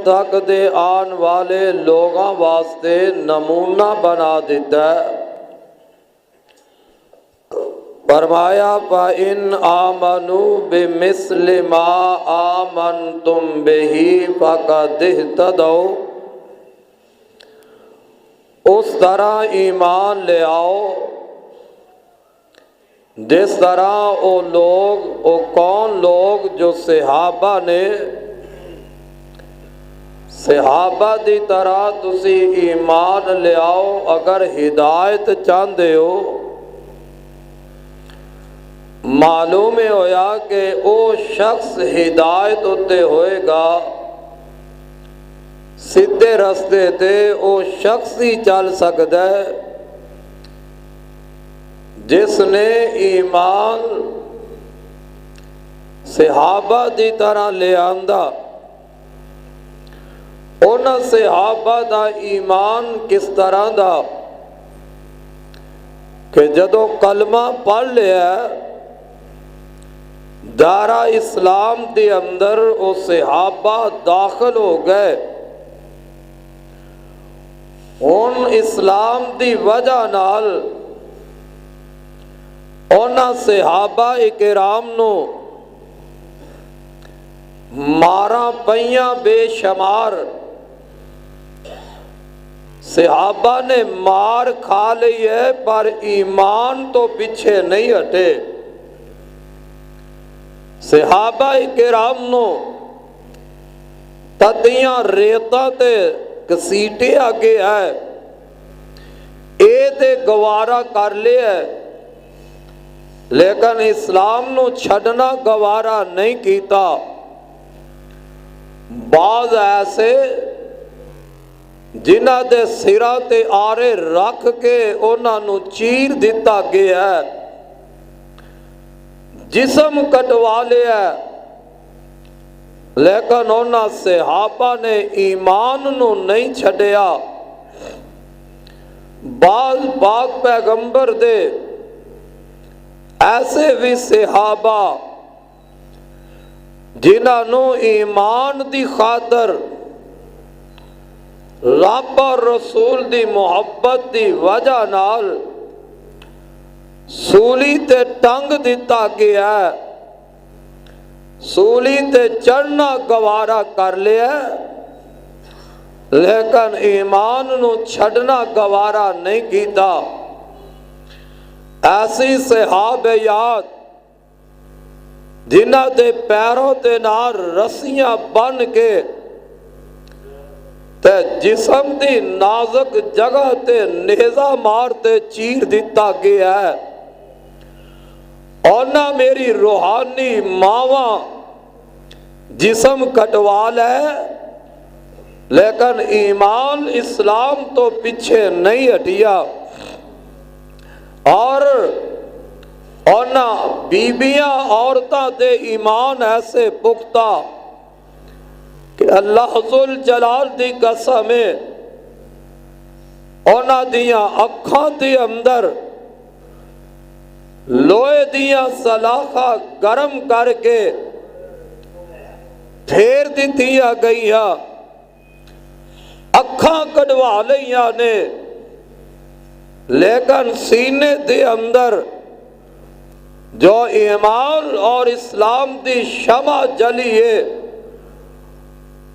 تک دے آن والے لوگاں واسطے نمونہ بنا دیتا ہے۔ فرمایا فَإِنْ آمَنُوا بِمِثْلِ مَا آمَنْتُمْ بِهِ فَقَدِ اهْتَدَوْا، اس طرح ایمان لے آؤ جس طرح وہ کون لوگ جو صحابہ نے، صحابہ دی طرح تسی ایمان لے آؤ اگر ہدایت چاہتے ہو۔ معلوم ہویا کہ وہ شخص ہدایت ہوتے ہوئے گا سیدھے رستے تے وہ شخص ہی چل سکتا ہے جس نے ایمان صحابہ دی طرح لے آندا۔ انہاں صحابہ دا ایمان کس طرح دا کہ جدو کلمہ پڑھ لیا دارا اسلام دے اندر وہ صحابہ داخل ہو گئے، ان اسلام دی وجہ نال انہاں صحابہ اکرام نو مارا پئیاں بے شمار، صحابہ نے مار کھا لی ہے پر ایمان تو پیچھے نہیں ہٹے۔ صحابہ کرام نو تدیاں ریتا تے کسیٹے آگے ہے، اے تے گوارا کر لے ہے لیکن اسلام نو چھڑنا گوارا نہیں کیتا۔ بعض ایسے جنہ دے سرا تے آرے رکھ کے انہاں نو چیر دیتا گیا ہے، جسم کٹوا لیا لیکن انہاں صحابہ نے ایمان نو نہیں چھڈیا۔ بعض پاک پیغمبر دے ایسے بھی صحابہ جنہاں نو ایمان دی خاطر رب اور رسول دی محبت دی وجہ نال سولی تے ٹنگ دیتا گیا ہے، سولی تے چڑھنا گوارا کر لیا لیکن ایمان نو چھڑنا گوارا نہیں کیتا۔ ایسی صحابیات جنہ دے پیروں تے نال رسیاں بن کے تے جسم دی نازک جگہ تے نیزہ مارتے چیر دیتا گیا ہے، اور نہ میری روحانی ماواں جسم کٹوا لے لیکن ایمان اسلام تو پیچھے نہیں ہٹیا۔ اور نہ بیبیاں عورتاں دے ایمان ایسے پختہ کہ اللہ ذوالجلال دی قسم ہے انہاں دیاں اکھاں دے اندر لوہے دیاں سلاخاں گرم کر کے پھیر دیتیاں گئیاں، اکھاں کڈوا لیاں نے لیکن سینے دے اندر جو ایمان اور اسلام دی شمع جلی ہے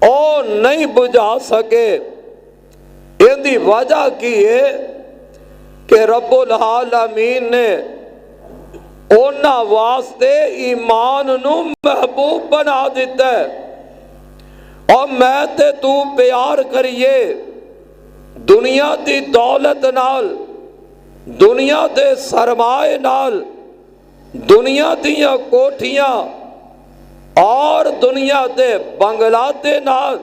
او نہیں بجھا سکے۔ ان دی وجہ کی ہے کہ رب العالمین نے انہاں واسطے ایمان نو محبوب بنا دیتا ہے، اور میں تے تو پیار کریے دنیا دی دولت نال، دنیا دے سرمائے نال، دنیا دیاں کوٹھیاں اور دنیا دے بنگلہ دے نال،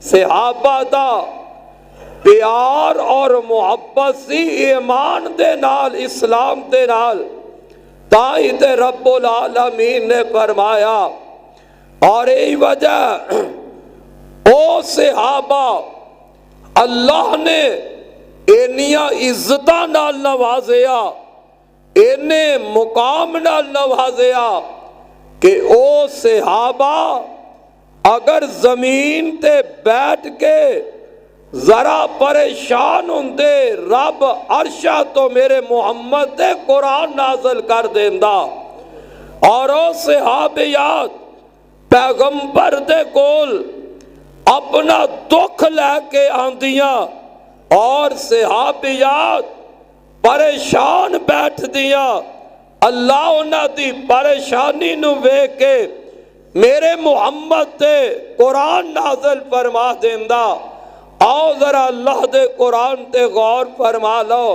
صحابہ دا پیار اور محبت سی ایمان دے نال، اسلام دے نال، تائی تے رب العالمین نے فرمایا۔ اور یہی وجہ او صحابہ اللہ نے اینیاں عزتاں نال نوازیا، اینے مقام نال نوازیا کہ او صحابہ اگر زمین تے بیٹھ کے ذرا پریشان ہوندے رب عرشہ تو میرے محمد تے قرآن نازل کر دیندا، اور او صحابیات پیغمبر دے کول اپنا دکھ لے کے آندیاں، اور صحابیات پریشان بیٹھ دیاں، اللہ انہاں دی پریشانی نو ویکھ کے میرے محمد تے قرآن نازل فرما دیندا۔ آؤ ذرا اللہ دے قرآن تے غور فرما لو۔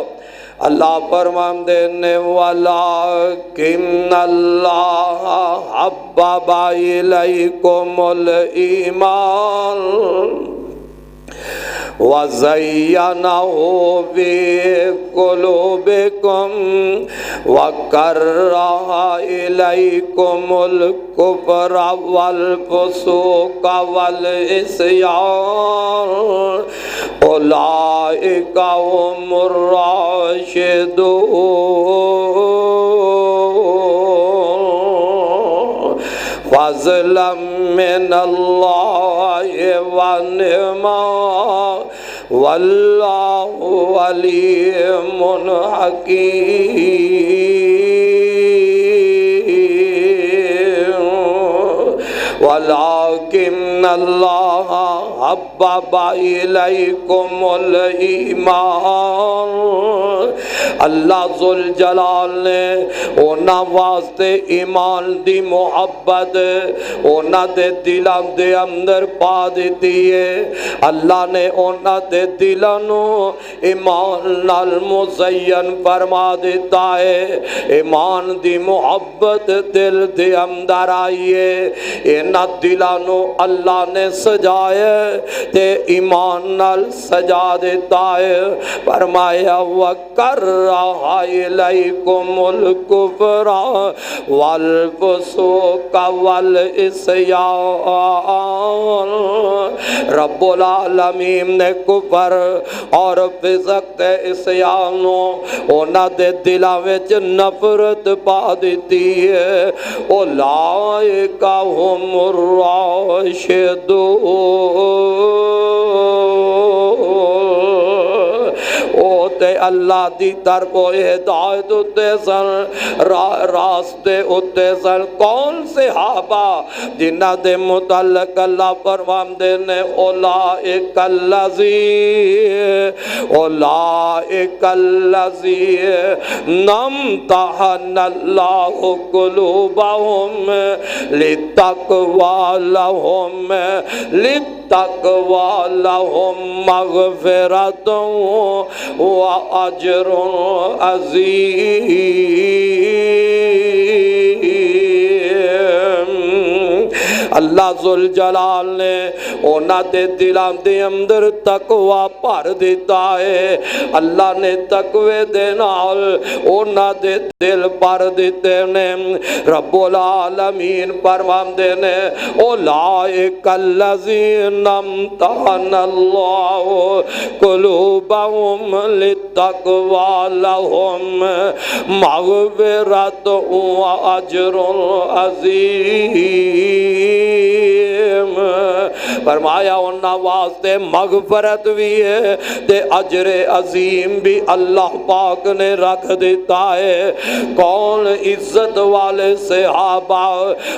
اللہ فرماندے نے وَلَٰكِنَّ اللَّهَ حَبَّبَ إِلَيْكُمُ الْإِيمَانَ وَزَيَّنَهُ فِي قُلُوبِكُمْ وَكَرَّهَ إِلَيْكُمُ الْكُفْرَ وَالْفُسُوقَ وَالْعِصْيَانَ أُولَٰئِكَ هُمُ الرَّاشِدُونَ فضلا من اللہ ونعمہ واللہ علیم حکیم ولکن اللہ حبب الیکم الایمان۔ اللہ ذوالجلال نے اونا واسطے ایمان دی محبت اونا دے دلاں دے اندر پا دیتی ہے۔ اللہ نے اونا دے دلانو ایمان نال مزین فرما دیتا ہے۔ ایمان دی محبت دل دے اندر آئیے، اینا دلانو اللہ نے سجائے تے ایمان نال سجا دیتا ہے۔ فرمایا وَكَرَّهَ إِلَيْكُمُ الْكُفْرَ وَالْفُسُوقَ وَالْعِصْيَانَ۔ رب العالمین نے کفر اور فسق تے عصیانو اونا دے دلاں وچ نفرت پا دیتی ہے۔ اولئک ہم الراشدون۔ او تے اللہ دی طرف ہدایت اتے سن، راستے اتے سن۔ کون صحابہ جنہ دے متعلق اللہ فرماندے نے اولئک الذین امتحن اللہ قلوبہم للتقوی لہم مغفرۃ وَأَجْرٌ عظیم۔ اللہ ذوالجلال نے اونا دے دلان دے اندر تقوی بھر دیتا ہے۔ اللہ نے تقوی دے نال اونا دے دل بھر دیتے نے۔ رب العالمین فرماندے نے اولئک الذین امتحن اللہ قلوبہم للتقوی لہم مغفرۃ واجر عظیم۔ فرمایا انہاں واسطے مغفرت بھی ہے تے اجر عظیم بھی اللہ پاک نے رکھ دیتا ہے۔ کون عزت والے صحابہ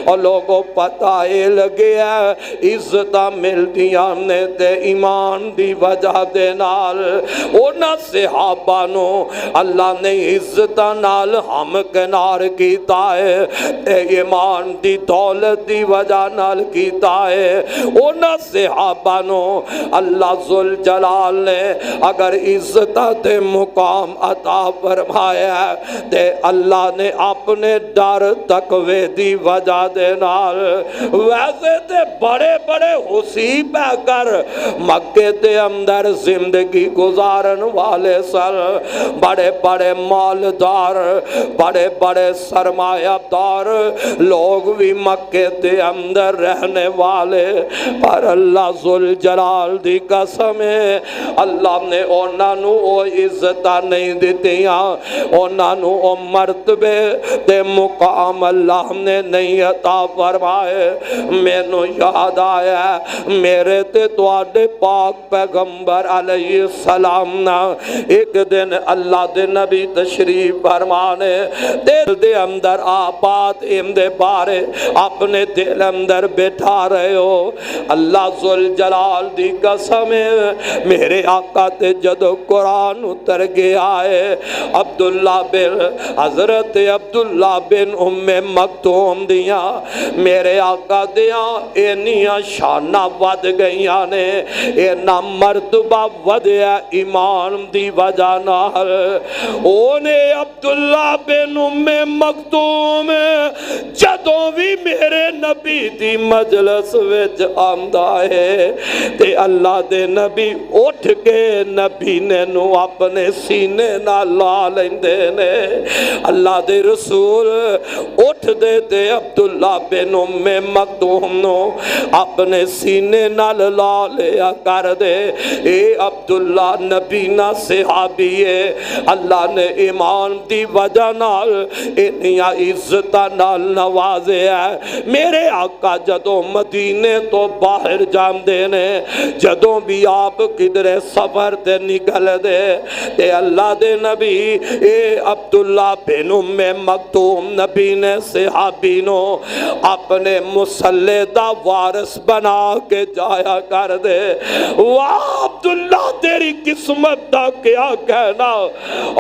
اور لوگوں پتہ ہی لگیا عزتاں ملدیاں نے تے ایمان دی وجہ دے نال۔ انہاں صحابہ نو اللہ نے عزتاں نال ہم کنار کیتا ہے، ایمان دی دولت دی وجہ نال کیتا ہے۔ انہاں صحابہ نو اللہ ذوالجلال نے اگر عزتاں تے مقام عطا فرمایا تے اللہ نے اپنے ڈر تقوی دی وجہ دے نال ویسے تے بڑے بڑے حسیب ہے کر مکے دے اندر زندگی گزارن والے سر، بڑے بڑے مالدار، بڑے بڑے سرمایہ دار لوگ بھی مکے دے اندر رہنے والے والے پر اللہ ذوالجلال دی قسم ہے اللہ نے انہاں نو او عزت نہیں دتیاں انہاں نو او مرتبے تے مقام اللہ نے نہیں عطا فرمائے مینوں یاد آیا میرے تے تواڈے پاک پیغمبر علیہ السلام نا ایک دن اللہ دے نبی تشریف فرمانے دل دے اندر آپات اندے بارے اپنے دل اندر بٹھا رہے ہو اللہ ذوالجلال دی قسم میرے آقا تے جدو قرآن اتر گیا ہے عبداللہ بن حضرت عبداللہ بن ام مکتوم دیاں میرے آقا دیاں اینیاں شانہ ود گئیاں نے اینا مرتبہ ودیا ایمان دی وجہ نال اونے عبداللہ بن ام مکتوم جدوں بھی میرے نبی دی مجلس وچ آندا ہے تے اللہ دے نبی اٹھ کے نبی نے نو اپنے سینے نال لا لیندے نے اللہ دے رسول اٹھ دے تے عبداللہ بن ام مکتوم نو اپنے سینے نال لا لیا کر دے اے عبداللہ نبی نہ صحابی ہے اللہ نے ایمان دی وجہ نال انہیاں عزتہ نال نوازے ہے میرے آقا جدوں مدینے تو باہر جان دینے جدوں بھی آپ کدرے سفر تے نکل دے تے اللہ دے نبی اے عبداللہ بن ام مکتوم نبی نے صحابی نو اپنے مسلح دا وارث بنا کے جایا کر دے واہ عبداللہ تیری قسمت دا کیا کہنا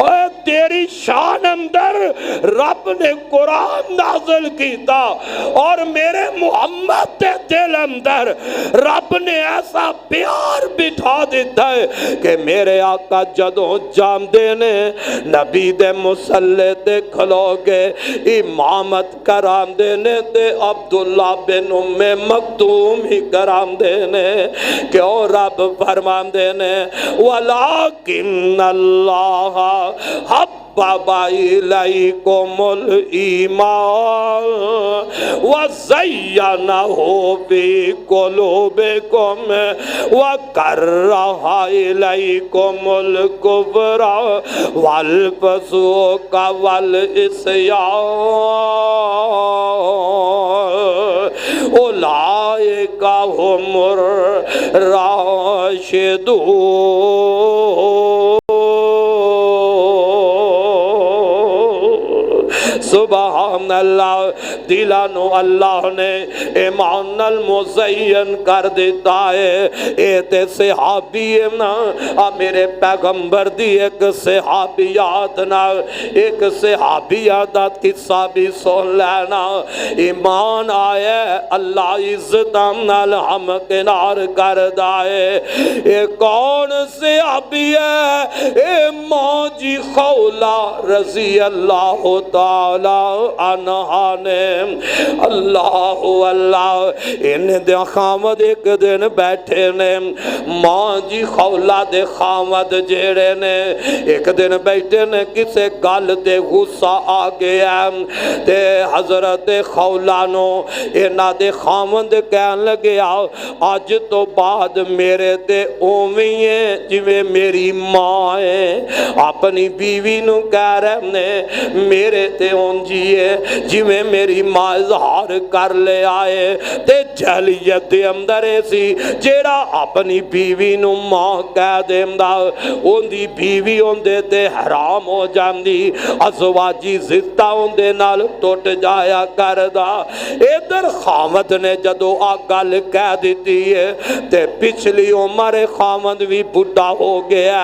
اے تیری شان اندر رب نے قرآن نازل کیتا اور میرے محمد دے دل اندر رب نے ایسا پیار بٹھا دیتا ہے کہ میرے آقا جدوں جام دینے نبی دے مسلح تے کھلو گے امامت کرام دینے تے عبداللہ بن ام مکتوم ہی کرام دینے کیوں رب فرمان دینے وَلَكِنَّ اللَّهَ حَبَّبَ إِلَيْكُمُ الْإِيمَانَ وَزَيَّنَهُ فِي قُلُوبِكُمْ وَكَرَّهَ إِلَيْكُمُ الْكُفْرَ وَالْفُسُوقَ وَالْعِصْيَانَ أُولَئِكَ هُمُ الرَّاشِدُونَ سبحان اللہ دلانو اللہ نے ایمان المزین کر دیتا ہے اے تے صحابی نا میرے پیغمبر دی ایک صحابیات نا ایک صحابیات قصہ بھی سن لینا ایمان آئے اللہ عزتاں نال ہم کنار کر دائے اے کون صحابی ہے اے ماں جی خولہ رضی اللہ تعالی عنہا نے اللہ اللہ ان دے خامد ایک دن بیٹھے نے ماں جی خولہ دے خامد جیڑے نے ایک دن بیٹھے نے کسے گل تے غصہ آگیا تے حضرت خولہ نو اینا دے خامد کہن لگیا آج تو بعد میرے تے اومیں جویں میری ماں ہے اپنی بیوی نو کہہ رہے نے میرے تے جیے جی میں میری ماں اظہار کر لے آئے تے جہلیت دے اندر ایسی جیڑا اپنی بیوی نو ماں کہہ دیندہ ان دی بیوی ان دے تے حرام ہو جاندی ازواجی زدہ ان دے نال ٹوٹ جایا کردہ ادھر خامد نے جدو آگل کہہ دیتی ہے تے پچھلی عمر خامد بھی بڑھا ہو گیا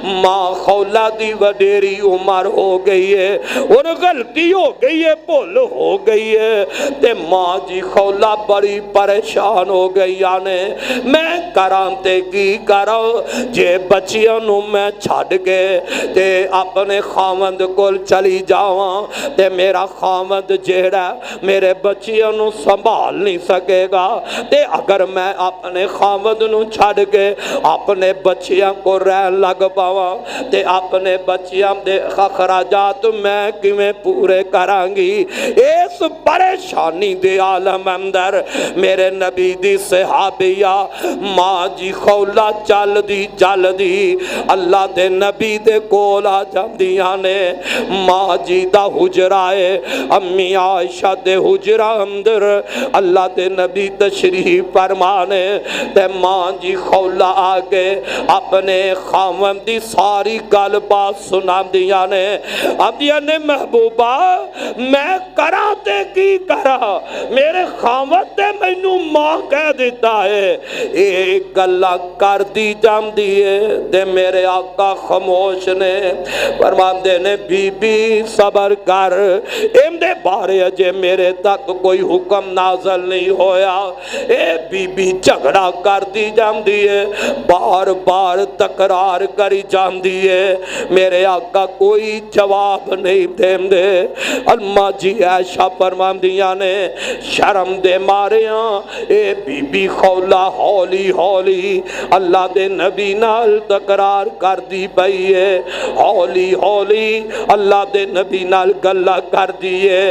ماں خولہ دی وڈیری عمر ہو گئی ہے ان غلطی ہو گئی ہے بھول ہو گئی ہے تے ماں جی خولہ بڑی پریشان ہو گئی آنے میں کرانتے کی کرو جے بچیاں نو میں چھاڑ کے تے اپنے خامد کو چلی جاواں تے میرا خامد جیڑا میرے بچیاں نو سنبھال نہیں سکے گا تے اگر میں اپنے خامد نو چھاڑ کے اپنے بچیاں کو رہن لگ پاواں تے اپنے بچیاں دے اخراجات میں کیویں پورے کرانگی اس پریشانی دے عالم اندر میرے نبی دی صحابیہ ماں جی خولا چل دی اللہ دے نبی دے کول آ جاندیاں نے ماں جی دا حجرہ ہے امی عائشہ دے حجرہ اندر اللہ دے نبی تشریف فرمانے تے ماں جی خولا آگے اپنے خاوند دی ساری گل بات سنا دیا نے اب دیا نے محبوبہ میں کرا تے کی کرا میرے خاوند تے مینوں ماں کہہ دیتا ہے ایک گلہ کر دی جام دیئے تے میرے آقا خاموش نے فرمان دے نے بی بی صبر کر ام دے بارے اجے میرے تک کوئی حکم نازل نہیں ہویا اے بی بی جھگڑا کر دی جام دیئے بار بار تکرار کری جام دیئے میرے آقا کوئی جواب نہیں دیں دے الماں جی عائشہ فرمان دیا نے شرم دے ماریاں اے بی بی خولا ہولی ہولی اللہ دے نبی نال تکرار کر دی بھئیے ہولی ہولی اللہ دے نبی نال گلہ کر دیئے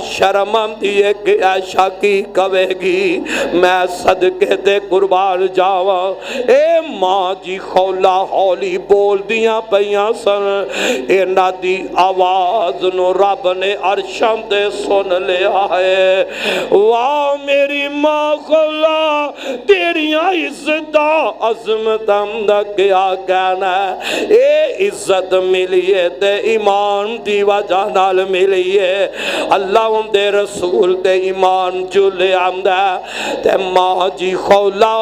شرم دیئے کہ عائشہ کی کہے گی میں صدقے دے قربان جاوا اے ماں جی خولا ہولی بول دیاں پہیاں سن اے نا دی آواز نو رب نے عرشم دے سن لیا ہے واہ میری ماں خولا تیریاں عزتہ عظمتم دا کیا کہنا ہے اے عزت ملیے تے ایمان دی وجہ نال ملیے اللہ دے رسول تے ایمان جلے آمدہ تے ماں جی خولا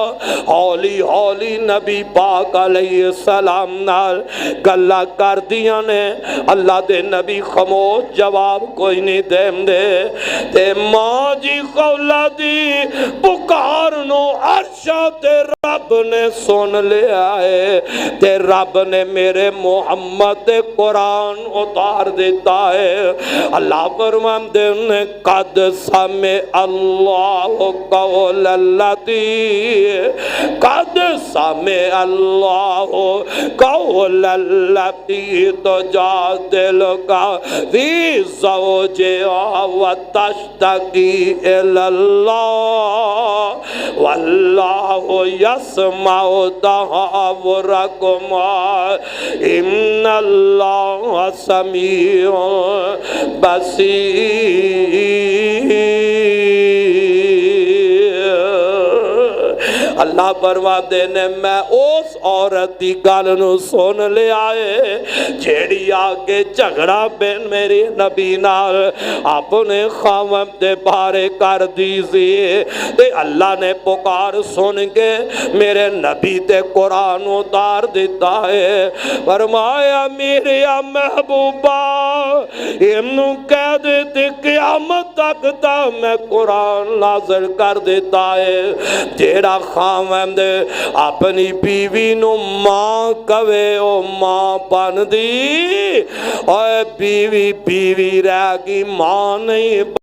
ہولی ہولی نبی پاک علیہ السلام نال گلہ کر دیا نے اللہ دے نبی خاموش جواب کوئی نہیں دیم دے تے ماں جی خولا دی پکارنو عرشہ تے رب نے سن لے آئے تے رب نے میرے محمد قرآن اتار دیتا ہے اللہ فرمان دے نے قد سمع اللہ قول اللاتی قد سمع اللہ قول اللاتی تجادلک فی زوجہا وتشتکی الی اللہ واللہ یسمع تحاورکما ان اللہ سمیع بصیر اللہ فرماتے نے میں اس عورت دی گل نو سن لے آئے جیڑی آگے جھگڑا بین میرے نبی نال اپنے خاوند دے بارے کر دیزیے تے اللہ نے پکار سن کے میرے نبی تے قرآن اتار دیتا ہے فرمایا میرے محبوبہ انہوں کہہ دیتے قیامت تک تا میں قرآن نازل کر دیتا ہے جیڑا خاوند اپنی بیوی نو ماں کہے او ماں بن دی اور بیوی رہ گی ماں نہیں